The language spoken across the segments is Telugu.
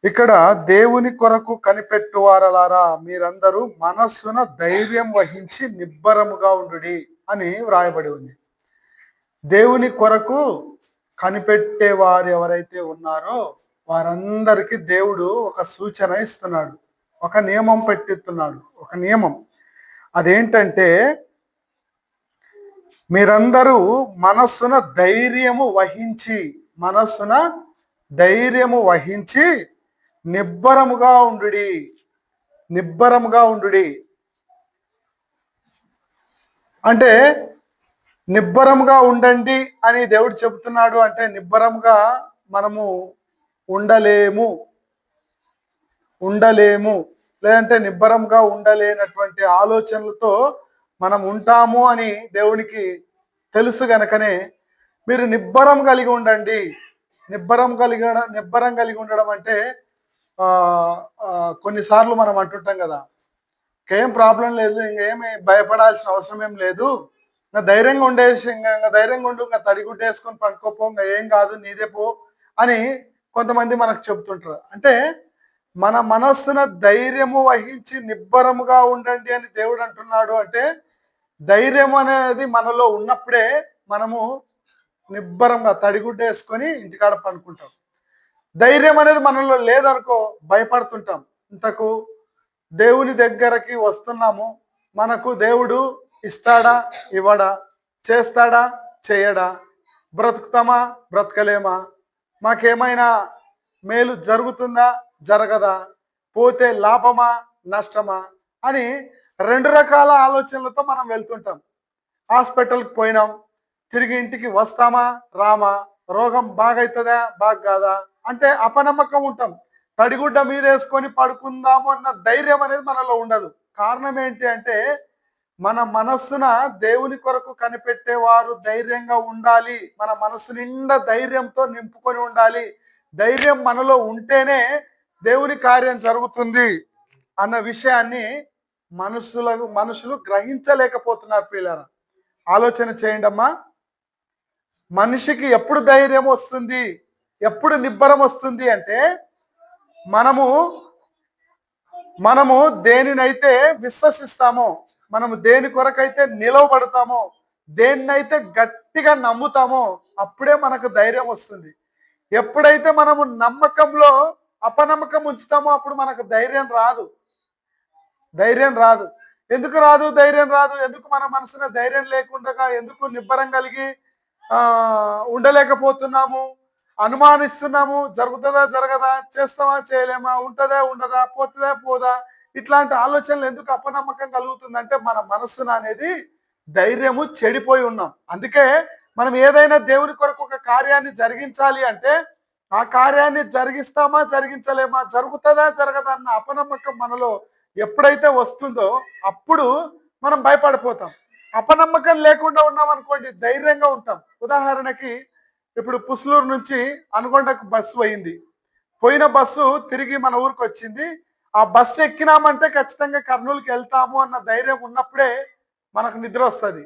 ఇక్కడ దేవుని కొరకు కనిపెట్టువారలారా మీరందరూ మనస్సున ధైర్యం వహించి నిబ్బరముగా ఉండుడి అని వ్రాయబడి ఉంది. దేవుని కొరకు కనిపెట్టే వారు ఎవరైతే ఉన్నారో వారందరికీ దేవుడు ఒక సూచన ఇస్తున్నాడు, ఒక నియమం పెట్టిస్తున్నాడు. ఒక నియమం అదేంటంటే, మీరందరూ మనస్సున ధైర్యము వహించి నిబ్బరముగా ఉండుడి. అంటే నిబ్బరముగా ఉండండి అని దేవుడు చెబుతున్నాడు. అంటే నిబ్బరముగా మనము ఉండలేము, లేదంటే నిబ్బరంగా ఉండలేనటువంటి ఆలోచనలతో మనం ఉంటాము అని దేవునికి తెలుసు గనకనే మీరు నిబ్బరం కలిగి ఉండండి. నిబ్బరం కలిగి ఉండడం అంటే కొన్నిసార్లు మనం అంటుంటాం కదా, ఇంకేం ప్రాబ్లం లేదు, ఇంకేమి భయపడాల్సిన అవసరం ఏం లేదు, ఇంకా ధైర్యంగా ఉండేసి ఇంకా ధైర్యంగా ఉండు, ఇంకా తడిగుడ్డేసుకొని పడుకోపో, ఇంకా ఏం కాదు నీదే పో అని కొంతమంది మనకు చెబుతుంటారు. అంటే మన మనస్సున ధైర్యము వహించి నిబ్బరముగా ఉండండి అని దేవుడు అంటున్నాడు. అంటే ధైర్యం అనేది మనలో ఉన్నప్పుడే మనము నిబ్బరంగా తడిగుడ్డేసుకొని ఇంటికాడ పడుకుంటాం. ధైర్యం అనేది మనలో లేదనుకో భయపడుతుంటాం. ఇంతకు దేవుని దగ్గరకి వస్తున్నాము, మనకు దేవుడు ఇస్తాడా ఇవ్వడా, చేస్తాడా చేయడా, బ్రతుకుతామా బ్రతకలేమా, మాకేమైనా మేలు జరుగుతుందా జరగదా, పోతే లాభమా నష్టమా అని రెండు రకాల ఆలోచనలతో మనం వెళ్తుంటాం. హాస్పిటల్కి పోయినాం, తిరిగి ఇంటికి వస్తామా రామా, రోగం బాగవుతుందా బాగా కాదా అంటే అపనమ్మకం ఉంటాం. తడిగుడ్డ మీద వేసుకొని పడుకుందాము అన్న ధైర్యం అనేది మనలో ఉండదు. కారణం ఏంటి అంటే, మన మనస్సున దేవుని కొరకు కనిపెట్టేవారు ధైర్యంగా ఉండాలి. మన మనస్సు నిండా ధైర్యంతో నింపుకొని ఉండాలి. ధైర్యం మనలో ఉంటేనే దేవుని కార్యం జరుగుతుంది అన్న విషయాన్ని మనుషులు గ్రహించలేకపోతున్నారు. పిల్లరా, ఆలోచన చేయండి అమ్మా. మనిషికి ఎప్పుడు ధైర్యం వస్తుంది, ఎప్పుడు నిబ్బరం వస్తుంది అంటే, మనము దేనినైతే విశ్వసిస్తామో, మనము దేని కొరకైతే నిలవబడతామో, దేన్నైతే గట్టిగా నమ్ముతామో అప్పుడే మనకు ధైర్యం వస్తుంది. ఎప్పుడైతే మనము నమ్మకంలో అపనమ్మకం ఉంచుతామో అప్పుడు మనకు ధైర్యం రాదు. ఎందుకు రాదు ధైర్యం రాదు? ఎందుకు మన మనసున ధైర్యం లేకుండా ఎందుకు నిబ్బరం కలిగి ఉండలేకపోతున్నాము? అనుమానిస్తున్నాము. జరుగుతుందా జరగదా, చేస్తామా చేయలేమా, ఉంటుందా ఉండదా, పోతుందా పోదా, ఇట్లాంటి ఆలోచనలు ఎందుకు అపనమ్మకం కలుగుతుందంటే మన మనస్సున అనేది ధైర్యము చెడిపోయి ఉన్నాం. అందుకే మనం ఏదైనా దేవుని కొరకు ఒక కార్యాన్ని జరిగించాలి అంటే ఆ కార్యాన్ని జరిగిస్తామా జరిగించలేమా, జరుగుతుందా జరగదా అన్న అపనమ్మకం మనలో ఎప్పుడైతే వస్తుందో అప్పుడు మనం భయపడిపోతాం. అపనమ్మకం లేకుండా ఉన్నాం అనుకోండి, ధైర్యంగా ఉంటాం. ఉదాహరణకి ఇప్పుడు పుస్లూరు నుంచి అనుకొండకు బస్సు పోయిన బస్సు తిరిగి మన ఊరికి వచ్చింది. ఆ బస్సు ఎక్కినామంటే ఖచ్చితంగా కర్నూలుకి వెళ్తాము అన్న ధైర్యం ఉన్నప్పుడే మనకు నిద్ర వస్తుంది.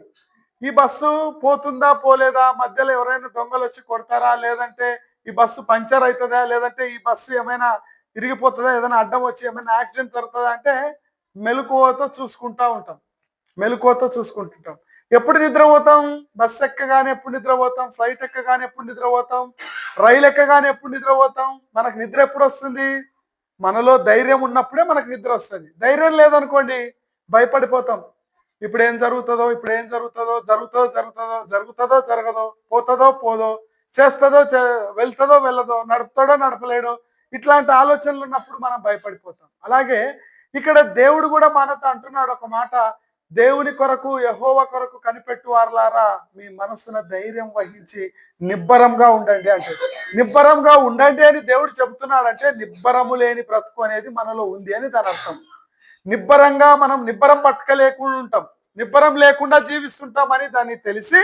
ఈ బస్సు పోతుందా పోలేదా, మధ్యలో ఎవరైనా దొంగలు వచ్చి కొడతారా, లేదంటే ఈ బస్సు పంచర్ అవుతుందా, లేదంటే ఈ బస్సు ఏమైనా తిరిగిపోతుందా, ఏదైనా అడ్డం వచ్చి ఏమైనా యాక్సిడెంట్ జరుగుతుందా అంటే మెలకువతో చూసుకుంటుంటాం. ఎప్పుడు నిద్రపోతాం? బస్సు ఎక్కగానే ఎప్పుడు నిద్రపోతాం, ఫ్లైట్ ఎక్కగానే ఎప్పుడు నిద్రపోతాం, రైలు ఎక్కగానే ఎప్పుడు నిద్రపోతాం. మనకు నిద్ర ఎప్పుడు వస్తుంది? మనలో ధైర్యం ఉన్నప్పుడే మనకు నిద్ర వస్తుంది. ధైర్యం లేదనుకోండి భయపడిపోతాం. ఇప్పుడు ఏం జరుగుతుందో జరుగుతుందో జరగదో, పోతుందో పోదో, చేస్తుందో వెళ్తుందో వెళ్ళదో, నడుపుతాడో నడపలేడో, ఇట్లాంటి ఆలోచనలు ఉన్నప్పుడు మనం భయపడిపోతాం. అలాగే ఇక్కడ దేవుడు కూడా మనతో అంటున్నాడు ఒక మాట, దేవుని కొరకు యెహోవా కొరకు కనిపెట్టువారలారా మీ మనస్సున ధైర్యం వహించి నిబ్బరంగా ఉండండి అంటే, నిబ్బరంగా ఉండండి అని దేవుడు చెబుతున్నాడంటే నిబ్బరము లేని బ్రతుకు అనేది మనలో ఉంది అని దాని అర్థం. మనం నిబ్బరం పట్టుకలేకుండా ఉంటాం, నిబ్బరం లేకుండా జీవిస్తుంటాం అని దాన్ని తెలిసి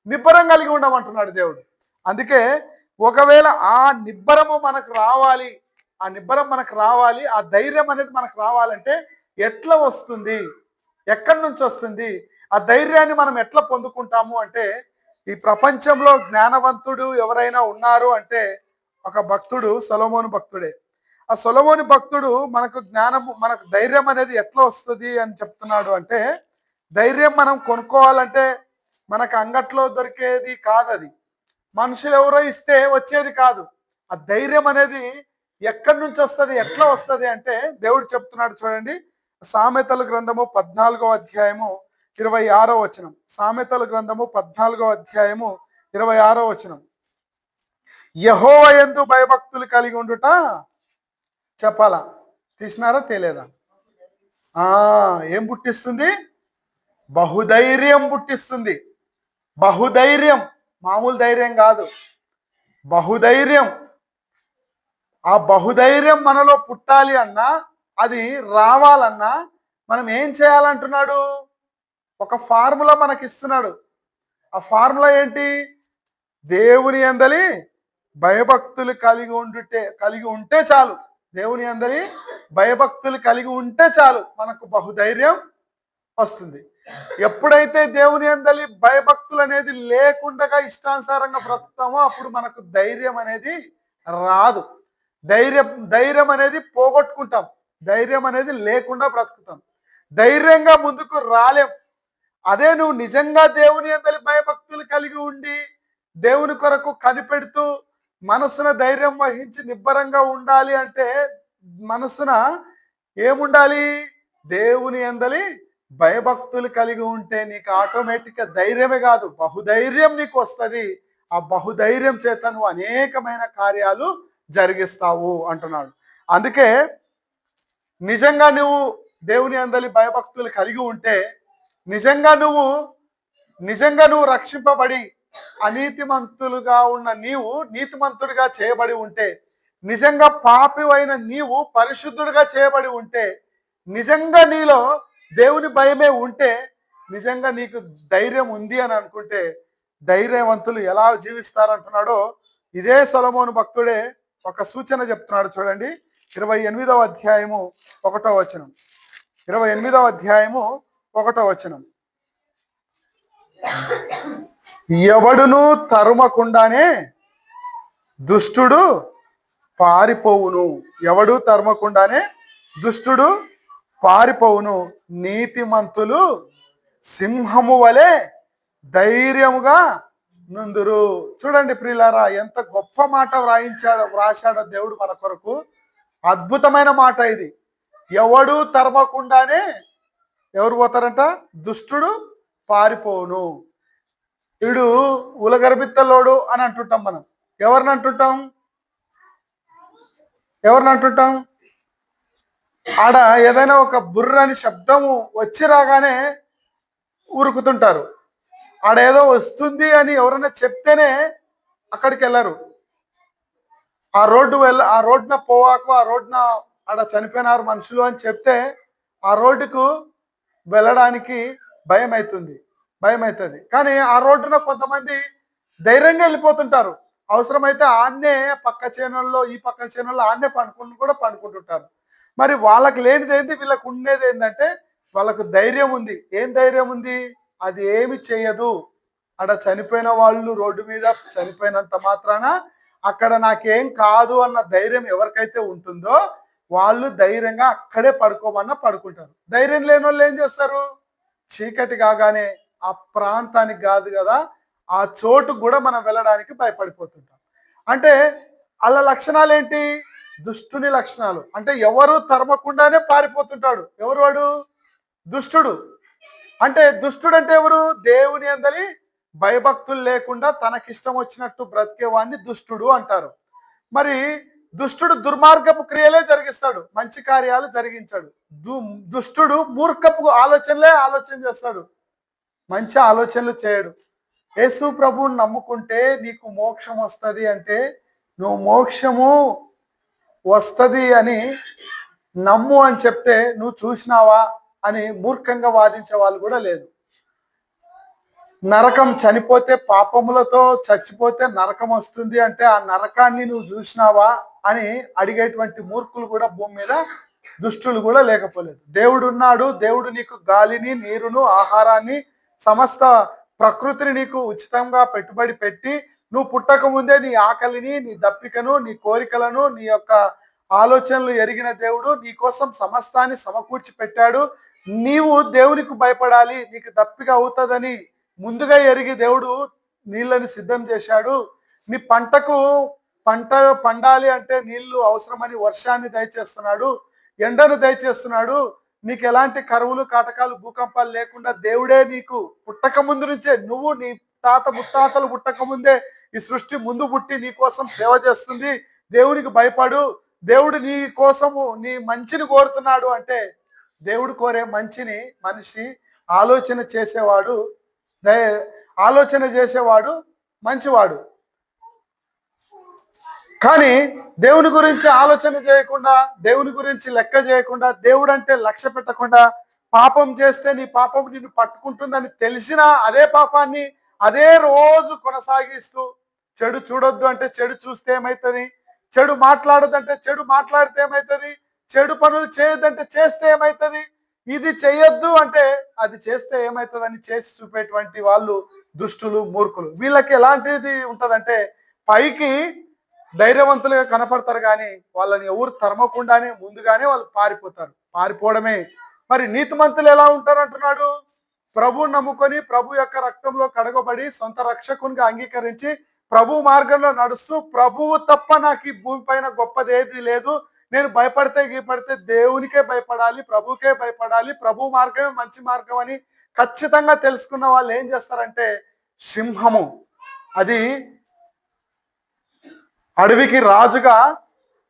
నిబ్బరం కలిగి ఉండమంటున్నాడు దేవుడు. అందుకే ఒకవేళ ఆ నిబ్బరము మనకు రావాలి, ఆ ధైర్యం అనేది మనకు రావాలంటే ఎట్లా వస్తుంది, ఎక్కడి నుంచి వస్తుంది, ఆ ధైర్యాన్ని మనం ఎట్లా పొందుకుంటాము అంటే, ఈ ప్రపంచంలో జ్ఞానవంతుడు ఎవరైనా ఉన్నారు అంటే ఒక భక్తుడు సొలొమోను భక్తుడే. ఆ సొలొమోను భక్తుడు మనకు జ్ఞానము, మనకు ధైర్యం అనేది ఎట్లా వస్తుంది అని చెప్తున్నాడు అంటే, ధైర్యం మనం కొనుక్కోవాలంటే మనకు అంగట్లో దొరికేది కాదు అది. మనుషులు ఎవరో ఇస్తే వచ్చేది కాదు. ఆ ధైర్యం అనేది ఎక్కడి నుంచి వస్తుంది, ఎట్లా వస్తుంది అంటే దేవుడు చెప్తున్నాడు చూడండి. సామెతల గ్రంథము 14వ అధ్యాయము 26వ వచనం. సామెతల గ్రంథము 14వ అధ్యాయము 26వ వచనం. యెహోవా యందు భయభక్తులు కలిగి ఉండుట చెప్పాలా? తీసినారా తేలేదా? ఏం పుట్టిస్తుంది? బహుధైర్యం పుట్టిస్తుంది. బహుధైర్యం, మామూలు ధైర్యం కాదు, బహుధైర్యం. ఆ బహుధైర్యం మనలో పుట్టాలి అన్నా, అది రావాలన్నా మనం ఏం చేయాలంటున్నాడు? ఒక ఫార్ములా మనకి ఇస్తున్నాడు. ఆ ఫార్ములా ఏంటి? దేవుని యందలి భయభక్తులు కలిగి ఉంటే చాలు. దేవుని యందలి భయభక్తులు కలిగి ఉంటే చాలు మనకు బహుధైర్యం వస్తుంది. ఎప్పుడైతే దేవుని యందలి భయభక్తులు అనేది లేకుండా ఇష్టానుసారంగా బ్రతుకుతామో అప్పుడు మనకు ధైర్యం అనేది రాదు. ధైర్యం అనేది పోగొట్టుకుంటాం. ధైర్యం అనేది లేకుండా బ్రతుకుతాం. ధైర్యంగా ముందుకు రాలేం. అదే నువ్వు నిజంగా దేవుని యందలి భయభక్తులు కలిగి ఉండి దేవుని కొరకు కనిపెడుతూ మనసున ధైర్యం వహించి నిబ్బరంగా ఉండాలి అంటే మనసున ఏముండాలి? దేవుని యందలి భయభక్తులు కలిగి ఉంటే నీకు ఆటోమేటిక్గా ధైర్యమే కాదు, బహుధైర్యం నీకు వస్తుంది. ఆ బహుధైర్యం చేత నువ్వు అనేకమైన కార్యాలు జరిగిస్తావు అంటున్నాడు. అందుకే నిజంగా నువ్వు దేవుని యందలి భయభక్తులు కలిగి ఉంటే, నిజంగా నువ్వు రక్షింపబడి అనీతిమంతులుగా ఉన్న నీవు నీతిమంతుడిగా చేయబడి ఉంటే, నిజంగా పాపివైన నీవు పరిశుద్ధుడిగా చేయబడి ఉంటే, నిజంగా నీలో దేవుని భయమే ఉంటే, నిజంగా నీకు ధైర్యం ఉంది అని అనుకుంటే, ధైర్యవంతులు ఎలా జీవిస్తారంటున్నాడో ఇదే సొలొమోను భక్తుడే ఒక సూచన చెప్తున్నాడు చూడండి. 28వ అధ్యాయము 1వ వచనం. 28వ అధ్యాయము 1వ వచనం. ఎవడును తరుమకుండానే దుష్టుడు పారిపోవును. ఎవడు తరుమకుండానే దుష్టుడు పారిపోవును. నీతిమంతులు సింహము వలె ధైర్యముగా నుందురు. చూడండి ప్రియులారా, ఎంత గొప్ప మాట వ్రాశాడో దేవుడు మన కొరకు. అద్భుతమైన మాట ఇది. ఎవడు తరమకుండానే ఎవరు పోతారంట? దుష్టుడు పారిపోవును. వీడు ఉలగరబిత్తలోడు అని అంటుంటాం మనం. ఎవరిని అంటుంటాం? ఆడ ఏదైనా ఒక బుర్రని శబ్దము వచ్చి రాగానే ఉరుకుతుంటారు. ఆడేదో వస్తుంది అని ఎవరైనా చెప్తేనే అక్కడికి వెళ్ళరు. ఆ రోడ్డున పోవాకు, ఆ రోడ్డున ఆడ చనిపోయినారు మనుషులు అని చెప్తే ఆ రోడ్డుకు వెళ్ళడానికి భయం అవుతుంది. కానీ ఆ రోడ్డున కొంతమంది ధైర్యంగా వెళ్ళిపోతుంటారు. అవసరమైతే ఆన్నే పక్క చేనుల్లో, ఈ పక్క చేనుల్లో ఆన్నే పండుకుంటుంటారు. మరి వాళ్ళకి లేనిది ఏంటి? వీళ్ళకు ఉండేది ఏంటంటే వాళ్ళకు ధైర్యం ఉంది. ఏం ధైర్యం ఉంది? అది ఏమి చేయదు. అక్కడ చనిపోయిన వాళ్ళు రోడ్డు మీద చనిపోయినంత మాత్రాన అక్కడ నాకేం కాదు అన్న ధైర్యం ఎవరికైతే ఉంటుందో వాళ్ళు ధైర్యంగా అక్కడే పడుకుంటారు. ధైర్యం లేని వాళ్ళు ఏం చేస్తారు? చీకటి కాగానే ఆ ప్రాంతానికి కాదు కదా, ఆ చోటుకు కూడా మనం వెళ్ళడానికి భయపడిపోతుంటాం. అంటే వాళ్ళ లక్షణాలు ఏంటి? దుష్టుని లక్షణాలు. అంటే ఎవరు తరమకుండానే పారిపోతుంటాడు. ఎవరు వాడు? దుష్టుడు. అంటే దుష్టుడు అంటే ఎవరు? దేవుని యందలి భయభక్తులు లేకుండా తనకిష్టం వచ్చినట్టు బ్రతికేవాడిని దుష్టుడు అంటారు. మరి దుష్టుడు దుర్మార్గపు క్రియలే జరిగిస్తాడు, మంచి కార్యాలు జరిగించాడు. దుష్టుడు మూర్ఖపు ఆలోచన చేస్తాడు, మంచి ఆలోచనలు చేయడు. యేసు ప్రభువుని నమ్ముకుంటే నీకు మోక్షం వస్తుంది అంటే, నువ్వు మోక్షము వస్తుంది అని నమ్ము అని చెప్తే నువ్వు చూసినావా అని మూర్ఖంగా వాదించే వాళ్ళు కూడా లేదు. నరకం, చనిపోతే పాపములతో చచ్చిపోతే నరకం వస్తుంది అంటే ఆ నరకాన్ని నువ్వు చూసినావా అని అడిగేటువంటి మూర్ఖులు కూడా భూమి మీద, దుష్టులు కూడా లేకపోలేదు. దేవుడు ఉన్నాడు. దేవుడు నీకు గాలిని, నీరును, ఆహారాన్ని, సమస్త ప్రకృతిని నీకు ఉచితంగా పెట్టుబడి పెట్టి, నువ్వు పుట్టక ముందే నీ ఆకలిని, నీ దప్పికను, నీ కోరికలను, నీ యొక్క ఆలోచనలు ఎరిగిన దేవుడు నీ కోసం సమస్తాన్ని సమకూర్చి పెట్టాడు. నీవు దేవునికి భయపడాలి, నీకు దప్పిక అవుతుందని ముందుగా ఎరిగి దేవుడు నీళ్ళని సిద్ధం చేశాడు. నీ పంట పండాలి అంటే నీళ్లు అవసరమని వర్షాన్ని దయచేస్తున్నాడు, ఎండను దయచేస్తున్నాడు. నీకు ఎలాంటి కరువులు కాటకాలు భూకంపాలు లేకుండా దేవుడే నీకు పుట్టక ముందు నుంచే, నువ్వు నీ తాత ముత్తాతలు పుట్టక ముందే ఈ సృష్టి ముందు పుట్టి నీ కోసం సేవ చేస్తుంది. దేవునికి భయపడు, దేవుడు నీ కోసము నీ మంచిని కోరుతున్నాడు అంటే దేవుడు కోరే మంచిని మనిషి ఆలోచన చేసేవాడు, ఆలోచన చేసేవాడు మంచివాడు. కానీ దేవుని గురించి ఆలోచన చేయకుండా, దేవుని గురించి లెక్క చేయకుండా, దేవుడు అంటే లక్ష్య పెట్టకుండా, పాపం చేస్తే నీ పాపం నిన్ను పట్టుకుంటుందని తెలిసినా అదే పాపాన్ని అదే రోజు కొనసాగిస్తూ, చెడు చూడొద్దు అంటే చెడు చూస్తే ఏమవుతుంది, చెడు మాట్లాడొద్దంటే చెడు మాట్లాడితే ఏమవుతుంది, చెడు పనులు చేయొద్దంటే చేస్తే ఏమవుతుంది, ఇది చెయ్యొద్దు అంటే అది చేస్తే ఏమవుతుందని చేసి చూపేటువంటి వాళ్ళు దుష్టులు, మూర్ఖులు. వీళ్ళకి ఎలాంటిది ఉంటుందంటే పైకి ధైర్యవంతులుగా కనపడతారు, కానీ వాళ్ళని ఎవరు తరమకుండానే ముందుగానే వాళ్ళు పారిపోతారు. పారిపోవడమే. మరి నీతిమంతులు ఎలా ఉంటారు అంటున్నాడు, ప్రభు నమ్ముకొని ప్రభు యొక్క రక్తంలో కడగబడి సొంత రక్షకునిగా అంగీకరించి ప్రభు మార్గంలో నడుస్తూ, ప్రభువు తప్ప నాకు ఈ భూమి పైన గొప్పది ఏది లేదు, నేను భయపడితే గీపడితే దేవునికే భయపడాలి, ప్రభుకే భయపడాలి, ప్రభు మార్గమే మంచి మార్గం అని ఖచ్చితంగా తెలుసుకున్న వాళ్ళు ఏం చేస్తారంటే, సింహము అది అడవికి రాజుగా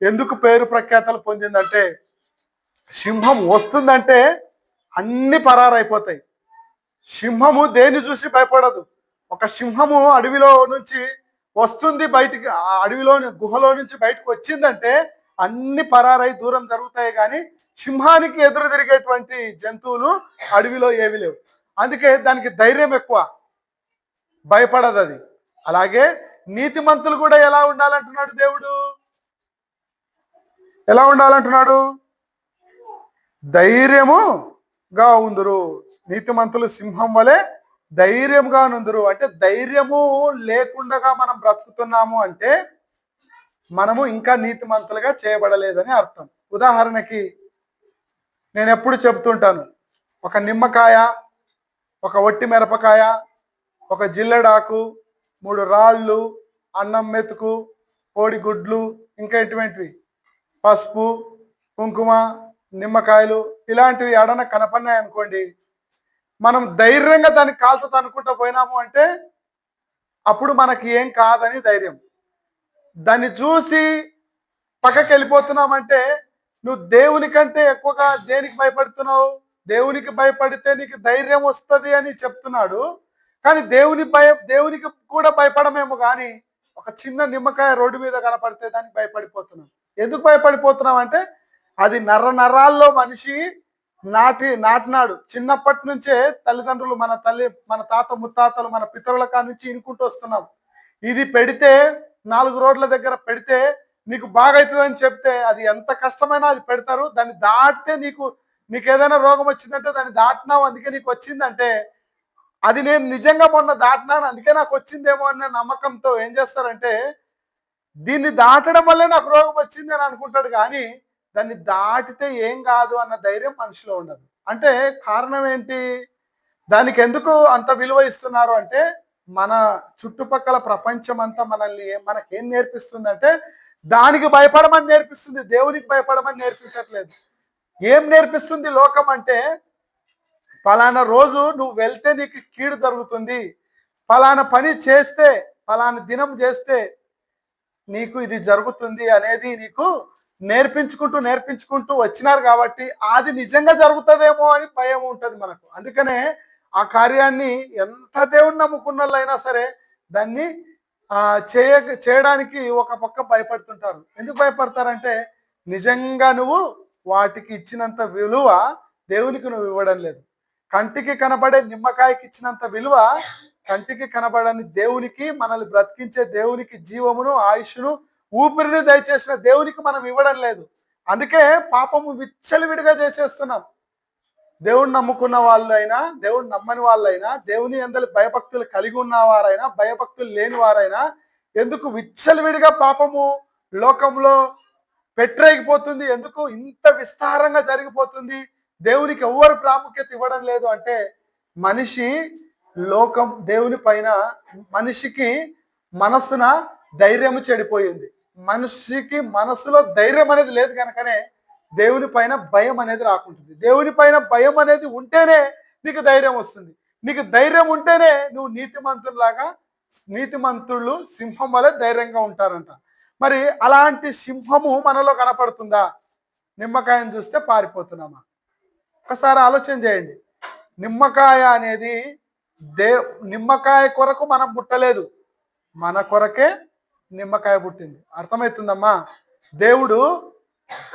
ఎందుకు పేరు ప్రఖ్యాతలు పొందిందంటే, సింహం వస్తుందంటే అన్ని పరారైపోతాయి. సింహము దేన్ని చూసి భయపడదు. ఒక సింహము అడవిలో నుంచి వస్తుంది, బయటికి అడవిలో గుహలో నుంచి బయటకు వచ్చిందంటే అన్ని పరారై దూరం జరుగుతాయి. కానీ సింహానికి ఎదురు తిరిగేటువంటి జంతువులు అడవిలో ఏవి లేవు. అందుకే దానికి ధైర్యం ఎక్కువ, భయపడదు అది. అలాగే నీతిమంతులు కూడా ఎలా ఉండాలంటున్నాడు దేవుడు, ఎలా ఉండాలంటున్నాడు, ధైర్యముగా ఉందురు. నీతిమంతులు సింహం వలె ధైర్యంగా నుందురు. అంటే ధైర్యము లేకుండా మనం బ్రతుకుతున్నాము అంటే మనము ఇంకా నీతిమంతులుగా చేయబడలేదని అర్థం. ఉదాహరణకి నేను ఎప్పుడు చెప్తుంటాను, ఒక నిమ్మకాయ, ఒక ఒట్టి మిరపకాయ, ఒక జిల్లెడాకు, 3 రాళ్ళు, అన్నం మెతుకు, కోడిగుడ్లు, ఇంకా ఎటువంటివి, పసుపు, కుంకుమ, నిమ్మకాయలు, ఇలాంటివి ఎడన కనపడినాయి అనుకోండి, మనం ధైర్యంగా దాన్ని కాల్చదు అనుకుంటూ పోయినాము అంటే అప్పుడు మనకి ఏం కాదని ధైర్యం. దాన్ని చూసి పక్కకి వెళ్ళిపోతున్నామంటే నువ్వు దేవుని కంటే ఎక్కువగా దేనికి భయపడుతున్నావు, దేవునికి భయపడితే నీకు ధైర్యం వస్తుంది అని చెప్తున్నాడు. కానీ దేవునికి కూడా భయపడమేమో, కానీ ఒక చిన్న నిమ్మకాయ రోడ్డు మీద కనపడితే దానికి భయపడిపోతున్నాం. ఎందుకు భయపడిపోతున్నాం అంటే అది నరాల్లో మనిషి నాటినాడు. చిన్నప్పటి నుంచే తల్లిదండ్రులు, మన తాత ముత్తాతలు, మన పితరుల కాడి నుంచి ఇనుకుంటూ వస్తున్నాం. ఇది పెడితే 4 రోడ్ల దగ్గర పెడితే నీకు బాగా అవుతుందని చెప్తే అది ఎంత కష్టమైనా అది పెడతారు. దాన్ని దాటితే నీకు ఏదైనా రోగం వచ్చిందంటే దాన్ని దాటినావు అందుకే నీకు వచ్చిందంటే, అది నేను నిజంగా మొన్న దాటినాను అందుకే నాకు వచ్చిందేమో అనే నమ్మకంతో ఏం చేస్తారంటే దీన్ని దాటడం వల్లే నాకు రోగం వచ్చింది అని అనుకుంటాడు. కానీ దాన్ని దాటితే ఏం కాదు అన్న ధైర్యం మనిషిలో ఉండదు. అంటే కారణం ఏంటి, దానికి ఎందుకు అంత విలువ ఇస్తున్నారు అంటే మన చుట్టుపక్కల ప్రపంచం అంతా మనకేం నేర్పిస్తుందంటే దానికి భయపడమని నేర్పిస్తుంది, దేవునికి భయపడమని నేర్పించట్లేదు. ఏం నేర్పిస్తుంది లోకం అంటే, ఫలానా రోజు నువ్వు వెళ్తే నీకు కీడు జరుగుతుంది, ఫలానా పని చేస్తే, ఫలానా దినం చేస్తే నీకు ఇది జరుగుతుంది అనేది నీకు నేర్పించుకుంటూ వచ్చినారు. కాబట్టి అది నిజంగా జరుగుతుందేమో అని భయం ఉంటుంది మనకు. అందుకనే ఆ కార్యాన్ని ఎంత దేవుణ్ణి నమ్ముకున్న వాళ్ళైనా సరే దాన్ని చేయడానికి ఒక పక్క భయపడుతుంటారు. ఎందుకు భయపడతారంటే నిజంగా నువ్వు వాటికి ఇచ్చినంత విలువ దేవునికి నువ్వు ఇవ్వడం లేదు. కంటికి కనబడే నిమ్మకాయకి ఇచ్చినంత విలువ కంటికి కనబడని దేవునికి, మనల్ని బ్రతికించే దేవునికి, జీవమును ఆయుష్ను ఊపిరిని దయచేసిన దేవునికి మనం ఇవ్వడం లేదు. అందుకే పాపము విచ్చలవిడిగా చేసేస్తున్నాం. దేవుణ్ణి నమ్ముకున్న వాళ్ళైనా, దేవుణ్ణి నమ్మని వాళ్ళైనా, దేవుని యందలి భయభక్తులు కలిగి ఉన్నవారైనా, భయభక్తులు లేని వారైనా ఎందుకు విచ్చలవిడిగా పాపము లోకంలో పెట్టరేగిపోతుంది. ఎందుకు ఇంత విస్తారంగా జరిగిపోతుంది? దేవునికి ఎవ్వరు ప్రాముఖ్యత ఇవ్వడం లేదు అంటే మనిషి లోకం దేవుని పైన మనిషికి మనస్సున ధైర్యము చెడిపోయింది. మనిషికి మనస్సులో ధైర్యం అనేది లేదు కనుకనే దేవుని పైన భయం అనేది రాకుంటుంది. దేవుని పైన భయం అనేది ఉంటేనే నీకు ధైర్యం వస్తుంది. నీకు ధైర్యం ఉంటేనే నువ్వు నీతిమంతులు సింహం వలె ధైర్యంగా ఉంటారంట. మరి అలాంటి సింహము మనలో కనపడుతుందా? నిమ్మకాయను చూస్తే పారిపోతున్నామా? ఒకసారి ఆలోచన చేయండి. నిమ్మకాయ అనేది నిమ్మకాయ కొరకు మనం పుట్టలేదు, మన కొరకే నిమ్మకాయ పుట్టింది. అర్థమవుతుందమ్మా? దేవుడు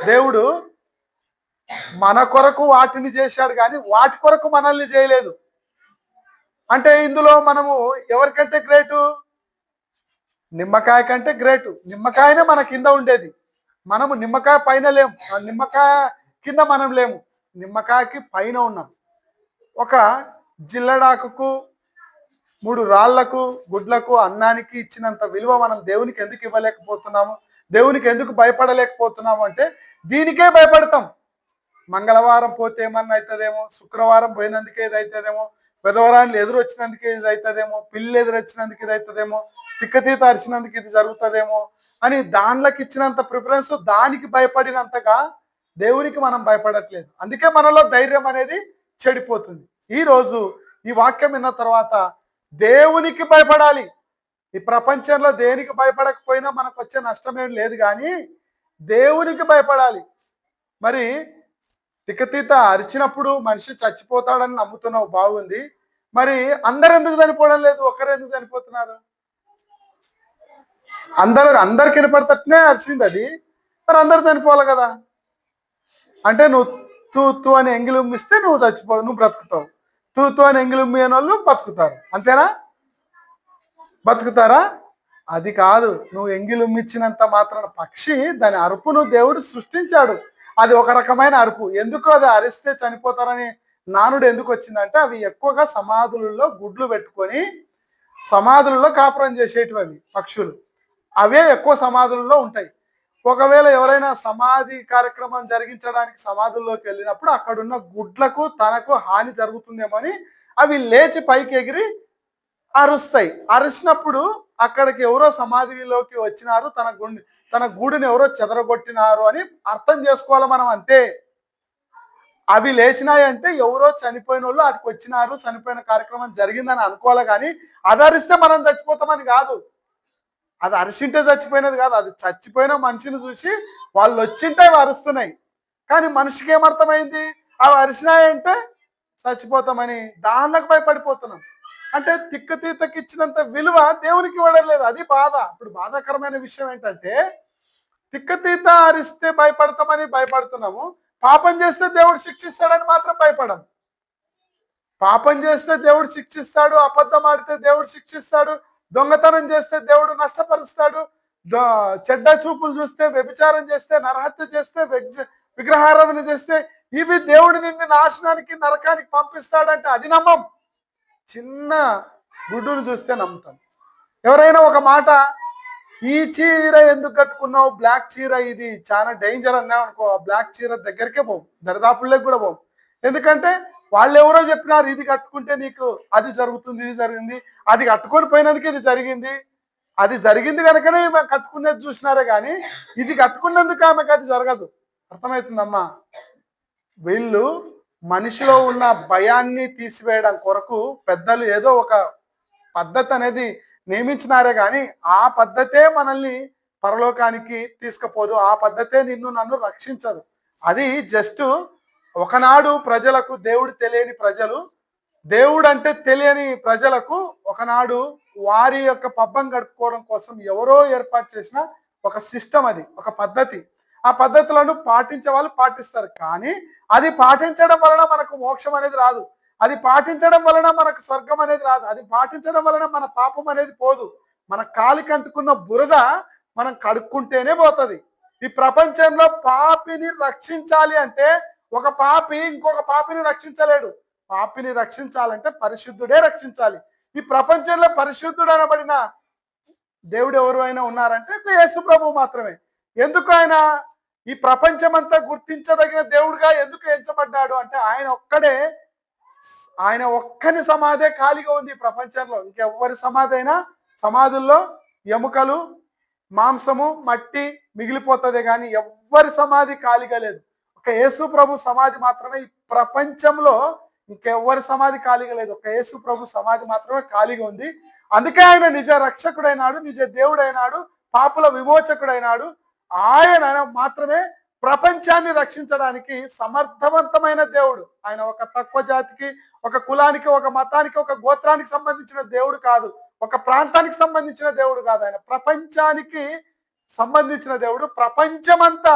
దేవుడు మన కొరకు వాటిని చేశాడు కానీ వాటి కొరకు మనల్ని చేయలేదు. అంటే ఇందులో మనము ఎవరికంటే గ్రేటు? నిమ్మకాయ కంటే గ్రేటు. నిమ్మకాయనే మన కింద ఉండేది, మనము నిమ్మకాయ పైన లేము, నిమ్మకాయ కింద మనం లేము, నిమ్మకాయకి పైన ఉన్నాం. ఒక జిల్లడాకుకు 3 రాళ్లకు గుడ్లకు అన్నానికి ఇచ్చినంత విలువ మనం దేవునికి ఎందుకు ఇవ్వలేకపోతున్నాము? దేవునికి ఎందుకు భయపడలేకపోతున్నాము అంటే దీనికే భయపడతాం. మంగళవారం పోతే ఏమన్నా అవుతుందేమో, శుక్రవారం పోయినందుకే ఇది అవుతుందేమో, బుధవారాలు ఎదురు వచ్చినందుకే ఇది అవుతుందేమో, పిల్లి ఎదురు వచ్చినందుకు ఇది అవుతుందేమో, తిక్కతీత అరిచినందుకు ఇది జరుగుతుందేమో అని దానిలోకి ఇచ్చినంత ప్రిఫరెన్స్ దానికి భయపడినంతగా దేవునికి మనం భయపడట్లేదు. అందుకే మనలో ధైర్యం అనేది చెడిపోతుంది. ఈరోజు ఈ వాక్యం విన్న తర్వాత దేవునికి భయపడాలి. ఈ ప్రపంచంలో దేనికి భయపడకపోయినా మనకు వచ్చే నష్టమేం లేదు, కానీ దేవునికి భయపడాలి. మరి తిక్కతీత అరిచినప్పుడు మనిషి చచ్చిపోతాడని నమ్ముతున్నావు, బాగుంది. మరి అందరు ఎందుకు చనిపోవడం లేదు? ఒకరు ఎందుకు చనిపోతున్నారు? అందరికి వినపడతట్టునే అరిచింది అది, మరి అందరు చనిపోవాలి కదా. అంటే నువ్వు తూ తూ అని ఎంగిలుమ్మిస్తే నువ్వు బ్రతుకుతావు, తూ అని ఎంగిలుమ్మి అనే వాళ్ళు బతుకుతారు. అంతేనా? బతుకుతారా? అది కాదు. నువ్వు ఎంగిలుమ్మిచ్చినంత మాత్రాన పక్షి దాని అరుపును దేవుడు సృష్టించాడు. అది ఒక రకమైన అరుపు. ఎందుకు అది అరిస్తే చనిపోతారని నానుడు ఎందుకు వచ్చిందంటే అవి ఎక్కువగా సమాధులలో గుడ్లు పెట్టుకొని సమాధులలో కాపురం చేసేటివి అవి పక్షులు. అవే ఎక్కువ సమాధులలో ఉంటాయి. ఒకవేళ ఎవరైనా సమాధి కార్యక్రమం జరిగించడానికి సమాధుల్లోకి వెళ్ళినప్పుడు అక్కడున్న గుడ్లకు తనకు హాని జరుగుతుందేమో అని అవి లేచి పైకి ఎగిరి అరుస్తాయి. అరిచినప్పుడు అక్కడికి ఎవరో సమాధిలోకి వచ్చినారు, తన గూడుని ఎవరో చెదరగొట్టినారు అని అర్థం చేసుకోవాలి మనం. అంతే. అవి లేచినాయి అంటే ఎవరో చనిపోయిన వాళ్ళు అక్కడికి వచ్చినారు, చనిపోయిన కార్యక్రమం జరిగిందని అనుకోవాలి. కానీ అది అరిస్తే మనం చచ్చిపోతామని కాదు. అది అరిచింటే చచ్చిపోయినది కాదు. అది చచ్చిపోయిన మనిషిని చూసి వాళ్ళు వచ్చింటే అవి అరుస్తున్నాయి. కానీ మనిషికి ఏమర్థమైంది? అవి అరిచినాయంటే చచ్చిపోతామని దానిలోకి భయపడిపోతున్నాం. అంటే తిక్కతీతకి ఇచ్చినంత విలువ దేవునికి ఇవ్వడం లేదు. అది బాధ. ఇప్పుడు బాధాకరమైన విషయం ఏంటంటే తిక్కతీత అరిస్తే భయపడతామని భయపడుతున్నాము, పాపం చేస్తే దేవుడు శిక్షిస్తాడని మాత్రం భయపడం. పాపం చేస్తే దేవుడు శిక్షిస్తాడు, అబద్ధం ఆడితే దేవుడు శిక్షిస్తాడు, దొంగతనం చేస్తే దేవుడు నష్టపరుస్తాడు, చెడ్డ చూపులు చూస్తే, వ్యభిచారం చేస్తే, నరహత్య చేస్తే, విగ్రహారాధన చేస్తే ఇవి దేవుడు నిన్ను నాశనానికి నరకానికి పంపిస్తాడంటే అది నమ్మం. చిన్న గుడ్డును చూస్తే నమ్ముతాం. ఎవరైనా ఒక మాట, ఈ చీర ఎందుకు కట్టుకున్నావు, బ్లాక్ చీర ఇది చాలా డేంజర్ అన్నావు అనుకో, ఆ బ్లాక్ చీర దగ్గరికే పోవు, దరిదాపుల్లోకి కూడా పోవు. ఎందుకంటే వాళ్ళు ఎవరో చెప్పినారు ఇది కట్టుకుంటే నీకు అది జరుగుతుంది, ఇది జరిగింది, అది కట్టుకొని పోయినందుకు ఇది జరిగింది, అది జరిగింది కనుకనే ఈమె కట్టుకునేది చూసినారే కానీ ఇది కట్టుకున్నందుకు ఆమెకు అది జరగదు. అర్థమవుతుందమ్మా? వీళ్ళు మనిషిలో ఉన్న భయాన్ని తీసివేయడం కొరకు పెద్దలు ఏదో ఒక పద్ధతి అనేది నియమించినారే కానీ ఆ పద్ధతే మనల్ని పరలోకానికి తీసుకుపోదు, ఆ పద్ధతే నన్ను రక్షించదు. అది జస్ట్ ఒకనాడు ప్రజలకు, దేవుడు తెలియని ప్రజలు, దేవుడు అంటే తెలియని ప్రజలకు ఒకనాడు వారి యొక్క పబ్బం గడుపుకోవడం కోసం ఎవరో ఏర్పాటు చేసిన ఒక సిస్టమ్, అది ఒక పద్ధతి. ఆ పద్ధతులను పాటించే వాళ్ళు పాటిస్తారు. కానీ అది పాటించడం వలన మనకు మోక్షం అనేది రాదు, అది పాటించడం వలన మనకు స్వర్గం అనేది రాదు, అది పాటించడం వలన మన పాపం అనేది పోదు. మన కాలికి అంటుకున్న బురద మనం కడుక్కుంటేనే పోతుంది. ఈ ప్రపంచంలో పాపిని రక్షించాలి అంటే ఒక పాపి ఇంకొక పాపిని రక్షించలేడు. పాపిని రక్షించాలంటే పరిశుద్ధుడే రక్షించాలి. ఈ ప్రపంచంలో పరిశుద్ధుడు అనబడిన దేవుడు ఎవరు అయినా ఉన్నారంటే యేసు ప్రభు మాత్రమే. ఎందుకు ఆయన ఈ ప్రపంచమంతా గుర్తించదగిన దేవుడుగా ఎందుకు ఎంచబడ్డాడు అంటే ఆయన ఒక్కని సమాధే ఖాళీగా ఉంది ప్రపంచంలో. ఇంకెవ్వరి సమాధి అయినా సమాధుల్లో ఎముకలు, మాంసము, మట్టి మిగిలిపోతుంది, కానీ ఎవ్వరి సమాధి ఖాళీగా లేదు. ఒక యేసు ప్రభు సమాధి మాత్రమే ఈ ప్రపంచంలో, ఇంకెవ్వరి సమాధి ఖాళీగా లేదు. ఒక యేసు ప్రభు సమాధి మాత్రమే ఖాళీగా ఉంది. అందుకే ఆయన నిజ రక్షకుడైనాడు, నిజ దేవుడైనాడు, పాపుల విమోచకుడైనాడు. ఆయన మాత్రమే ప్రపంచాన్ని రక్షించడానికి సమర్థవంతమైన దేవుడు. ఆయన ఒక తక్కువ జాతికి, ఒక కులానికి, ఒక మతానికి, ఒక గోత్రానికి సంబంధించిన దేవుడు కాదు, ఒక ప్రాంతానికి సంబంధించిన దేవుడు కాదు. ఆయన ప్రపంచానికి సంబంధించిన దేవుడు. ప్రపంచమంతా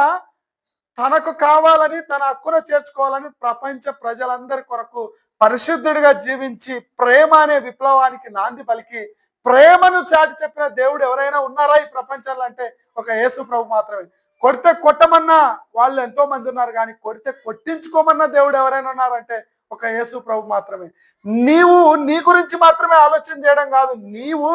తనకు కావాలని, తన హక్కున చేర్చుకోవాలని ప్రపంచ ప్రజలందరి కొరకు పరిశుద్ధుడిగా జీవించి ప్రేమ అనే విప్లవానికి నాంది పలికి ప్రేమను చాటి చెప్పిన దేవుడు ఎవరైనా ఉన్నారా ఈ ప్రపంచంలో అంటే ఒక యేసు ప్రభు మాత్రమే. కొడితే కొట్టమన్నా వాళ్ళు ఎంతో మంది ఉన్నారు, కానీ కొడితే కొట్టించుకోమన్న దేవుడు ఎవరైనా ఉన్నారంటే ఒక యేసు ప్రభు మాత్రమే. నీవు నీ గురించి మాత్రమే ఆలోచన చేయడం కాదు, నీవు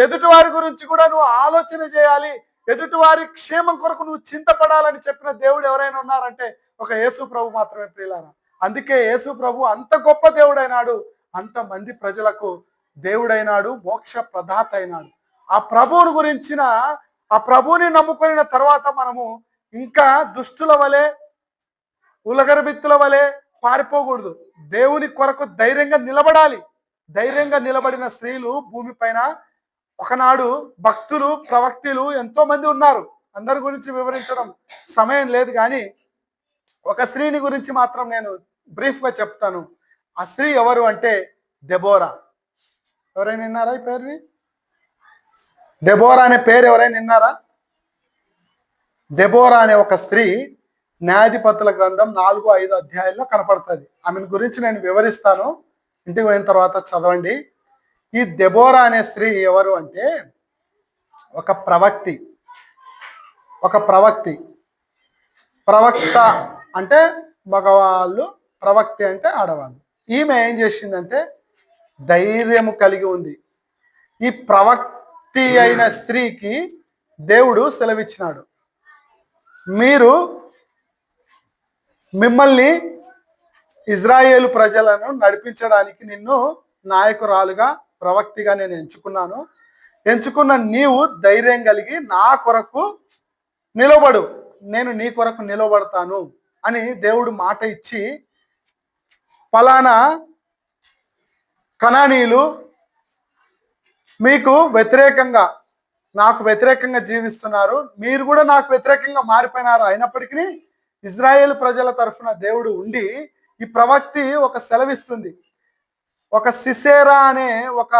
ఎదుటి వారి గురించి కూడా నువ్వు ఆలోచన చేయాలి, ఎదుటి వారి క్షేమం కొరకు నువ్వు చింతపడాలని చెప్పిన దేవుడు ఎవరైనా ఉన్నారంటే ఒక యేసు ప్రభు మాత్రమే ప్రియులారా. అందుకే యేసు ప్రభు అంత గొప్ప దేవుడైనాడు, అంతమంది ప్రజలకు దేవుడైనాడు, మోక్ష ప్రదాత అయినాడు. ఆ ప్రభువుని గురించిన, ఆ ప్రభువుని నమ్ముకున్న తర్వాత మనము ఇంకా దుష్టుల వలె, ఉలగరబిత్తుల వలె పారిపోకూడదు. దేవుని కొరకు ధైర్యంగా నిలబడాలి. ధైర్యంగా నిలబడిన స్త్రీలు భూమిపైన ఒకనాడు భక్తులు, ప్రవక్తలు ఎంతో మంది ఉన్నారు. అందరి గురించి వివరించడం సమయం లేదు, కానీ ఒక స్త్రీని గురించి మాత్రం నేను బ్రీఫ్గా చెప్తాను. ఆ స్త్రీ ఎవరు అంటే దెబోరా. ఎవరైనా విన్నారా ఈ పేరుని? దెబోరా అనే పేరు ఎవరైనా విన్నారా? దెబోరా అనే ఒక స్త్రీ న్యాయాధిపతుల గ్రంథం 4-5 అధ్యాయాల్లో కనపడుతుంది. ఆమెను గురించి నేను వివరిస్తాను, ఇంటికి పోయిన తర్వాత చదవండి. ఈ దెబోరా అనే స్త్రీ ఎవరు అంటే ఒక ప్రవక్తి. ప్రవక్త అంటే మగవాళ్ళు, ప్రవక్తి అంటే ఆడవాళ్ళు. ఈమె ఏం చేసిందంటే ధైర్యము కలిగి ఉంది. ఈ ప్రవక్తి అయిన స్త్రీకి దేవుడు సెలవిచ్చినాడు, మిమ్మల్ని ఇజ్రాయేలు ప్రజలను నడిపించడానికి నిన్ను నాయకురాలుగా, ప్రవక్తిగా నేను ఎంచుకున్న నీవు ధైర్యం కలిగి నా కొరకు నిలబడు, నేను నీ కొరకు నిలబడతాను అని దేవుడు మాట ఇచ్చి, ఫలానా కనానీయులు మీకు వ్యతిరేకంగా, నాకు వ్యతిరేకంగా జీవిస్తున్నారు, మీరు కూడా నాకు వ్యతిరేకంగా మారిపోయినారు. అయినప్పటికీ ఇజ్రాయేల్ ప్రజల తరఫున దేవుడు ఉండి ఈ ప్రవక్తి ఒక సెలవిస్తుంది. ఒక సిసేరా అనే ఒక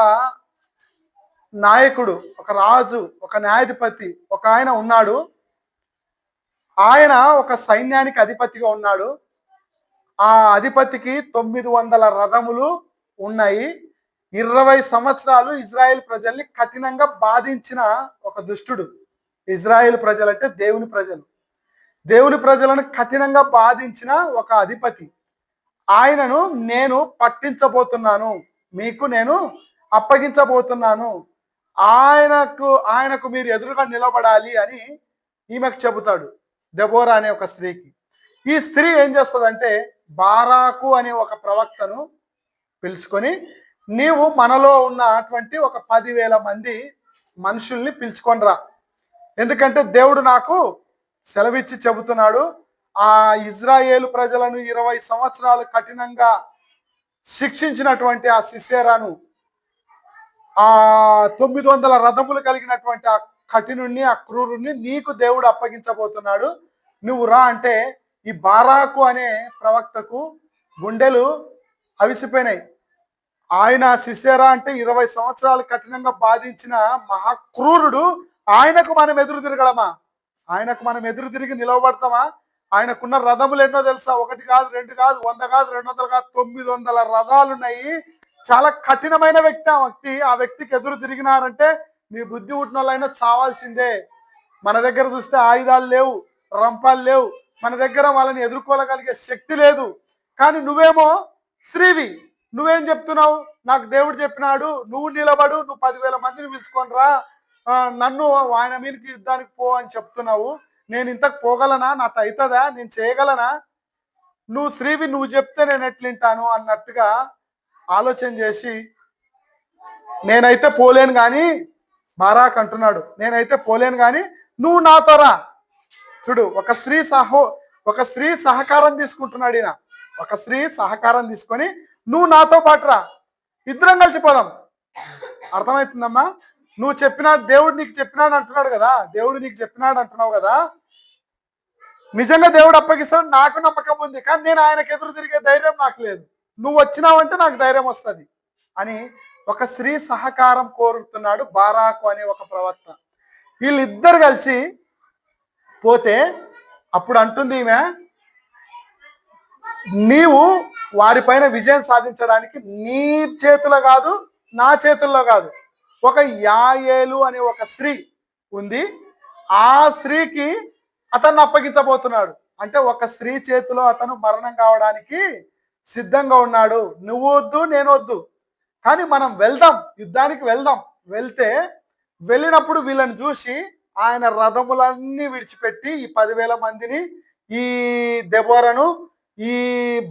నాయకుడు, ఒక రాజు, ఒక న్యాయాధిపతి, ఒక ఆయన ఉన్నాడు. ఆయన ఒక సైన్యానికి అధిపతిగా ఉన్నాడు. ఆ అధిపతికి 900 రథములు ఉన్నాయి. 20 సంవత్సరాలు ఇజ్రాయెల్ ప్రజల్ని కఠినంగా బాధించిన ఒక దుష్టుడు. ఇజ్రాయెల్ ప్రజలంటే దేవుని ప్రజలు. దేవుని ప్రజలను కఠినంగా బాధించిన ఒక అధిపతి. ఆయనను నేను పట్టించబోతున్నాను, మీకు నేను అప్పగించబోతున్నాను, ఆయనకు మీరు ఎదురుగా నిలబడాలి అని ఈమెకు చెబుతాడు, దెబోరా అనే ఒక స్త్రీకి. ఈ స్త్రీ ఏం చేస్తుందంటే బారాకు అనే ఒక ప్రవక్తను పిలుచుకొని, నీవు మనలో ఉన్నటువంటి ఒక 10,000 మంది మనుషుల్ని పిలుచుకొని రా, ఎందుకంటే దేవుడు నాకు సెలవిచ్చి చెబుతున్నాడు, ఆ ఇజ్రాయేలు ప్రజలను 20 సంవత్సరాలు కఠినంగా శిక్షించినటువంటి ఆ సిసేరాను, ఆ 900 రథములు కలిగినటువంటి ఆ కఠినుణ్ణి, ఆ క్రూరుణ్ణి నీకు దేవుడు అప్పగించబోతున్నాడు, నువ్వు రా అంటే ఈ బారాకు అనే ప్రవక్తకు గుండెలు అవిసిపోయినాయి. ఆయన సిసేరా అంటే 20 సంవత్సరాలు కఠినంగా బాధించిన మహాక్రూరుడు. ఆయనకు మనం ఎదురు తిరగడమా? ఆయనకు మనం ఎదురు తిరిగి నిలవబడతామా? ఆయనకున్న రథములు ఎన్నో తెలుసా? 1 కాదు, 2 కాదు, 100 కాదు, 200 కాదు, 900 రథాలు ఉన్నాయి. చాలా కఠినమైన వ్యక్తి. ఆ వ్యక్తికి ఎదురు తిరిగినారంటే మీ బుద్ధి పుట్టిన వాళ్ళైనా చావాల్సిందే. మన దగ్గర చూస్తే ఆయుధాలు లేవు, రంపాలు లేవు, మన దగ్గర వాళ్ళని ఎదుర్కోగలిగే శక్తి లేదు. కానీ నువ్వేమో స్త్రీవి, నువ్వేం చెప్తున్నావు? నాకు దేవుడు చెప్పినాడు, నువ్వు నిలబడు, నువ్వు 10,000 మందిని పిలుచుకొని రా, నన్ను ఆయన మీదకి యుద్ధానికి పో అని చెప్తున్నావు. నేను ఇంతకు పోగలనా, నాతో అవుతుందా, నేను చేయగలనా, నువ్వు స్త్రీవి, నువ్వు చెప్తే నేను ఎట్లింటాను అన్నట్టుగా ఆలోచన చేసి, నేనైతే పోలేను కానీ బారాక్ అంటున్నాడు, నేనైతే పోలేను కానీ నువ్వు నాతో రా. చూడు, ఒక స్త్రీ సహకారం తీసుకుంటున్నాడు ఈయన. ఒక స్త్రీ సహకారం తీసుకొని నువ్వు నాతో పాటు రా, ఇద్దరం కలిసిపోదాం. అర్థమవుతుందమ్మా? నువ్వు చెప్పినాడు, దేవుడు నీకు చెప్పినాడు అంటున్నాడు కదా, దేవుడు నీకు చెప్పినాడు అంటున్నావు కదా, నిజంగా దేవుడు అప్పగిస్తాడు, నాకు నమ్మకం ఉంది, కానీ నేను ఆయనకు ఎదురు తిరిగే ధైర్యం నాకు లేదు. నువ్వు వచ్చినావంటే నాకు ధైర్యం వస్తుంది అని ఒక స్త్రీ సహకారం కోరుతున్నాడు బారాకు అనే ఒక ప్రవక్త. వీళ్ళిద్దరు కలిసి పోతే అప్పుడు అంటుంది ఈమె, నీవు వారిపైన విజయం సాధించడానికి నీ చేతిలో కాదు, నా చేతుల్లో కాదు, ఒక యాయేలు అనే ఒక స్త్రీ ఉంది, ఆ స్త్రీకి అతన్ని అప్పగించబోతున్నాడు. అంటే ఒక స్త్రీ చేతిలో అతను మరణం కావడానికి సిద్ధంగా ఉన్నాడు. నువ్వు వద్దు, నేను వద్దు, కానీ మనం వెళ్దాం, యుద్ధానికి వెళ్దాం. వెళ్ళినప్పుడు వీళ్ళని చూసి ఆయన రథములన్నీ విడిచిపెట్టి ఈ 10,000 మందిని, ఈ దెబోరను, ఈ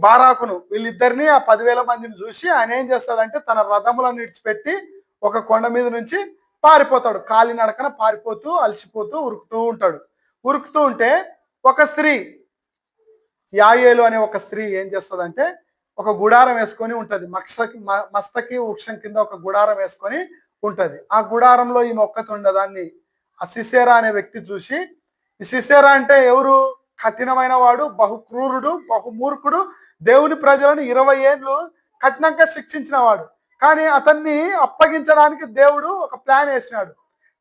బారాకును, వీళ్ళిద్దరిని, ఆ 10,000 మందిని చూసి ఆయన ఏం చేస్తాడంటే తన రథములను విడిచిపెట్టి ఒక కొండ మీద నుంచి పారిపోతాడు. కాలినడకన పారిపోతూ, అలసిపోతూ, ఉరుకుతూ ఉంటే ఒక స్త్రీ, యాయేలు అనే ఒక స్త్రీ ఏం చేస్తుందంటే ఒక గుడారం వేసుకొని ఉంటది. మస్తకి వృక్షం కింద ఒక గుడారం వేసుకొని ఉంటది. ఆ గుడారంలో ఈ మొక్కతో ఉండదాన్ని ఆ సిసేరా అనే వ్యక్తి చూసి, ఈ సిసేరా అంటే ఎవరు? కఠినమైన వాడు, బహుక్రూరుడు, బహుమూర్ఖుడు, దేవుని ప్రజలను 20 ఏళ్ళు కఠినంగా శిక్షించిన వాడు. కానీ అతన్ని అప్పగించడానికి దేవుడు ఒక ప్లాన్ వేసినాడు.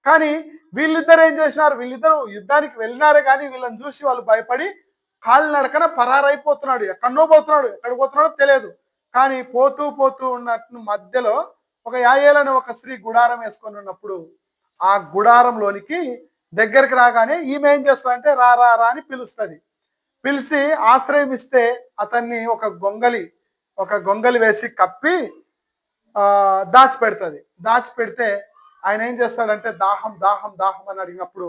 కానీ వీళ్ళిద్దరు ఏం చేసినారు? వీళ్ళిద్దరు యుద్ధానికి వెళ్ళినారే కానీ వీళ్ళని చూసి వాళ్ళు భయపడి కాలినడకన పరారైపోతున్నాడు. ఎక్కడో పోతున్నాడు, ఎక్కడికి పోతున్నాడో తెలియదు. కానీ పోతూ ఉన్నట్టు మధ్యలో ఒక యాయేలు ఒక స్త్రీ గుడారం వేసుకొని ఉన్నప్పుడు ఆ గుడారంలోనికి దగ్గరికి రాగానే ఈమె ఏం చేస్తుందంటే రా రా రా అని పిలుస్తుంది. పిలిచి ఆశ్రయం ఇస్తే అతన్ని ఒక గొంగలి వేసి కప్పి దాచిపెడుతుంది. దాచిపెడితే ఆయన ఏం చేస్తాడంటే దాహం దాహం దాహం అని అడిగినప్పుడు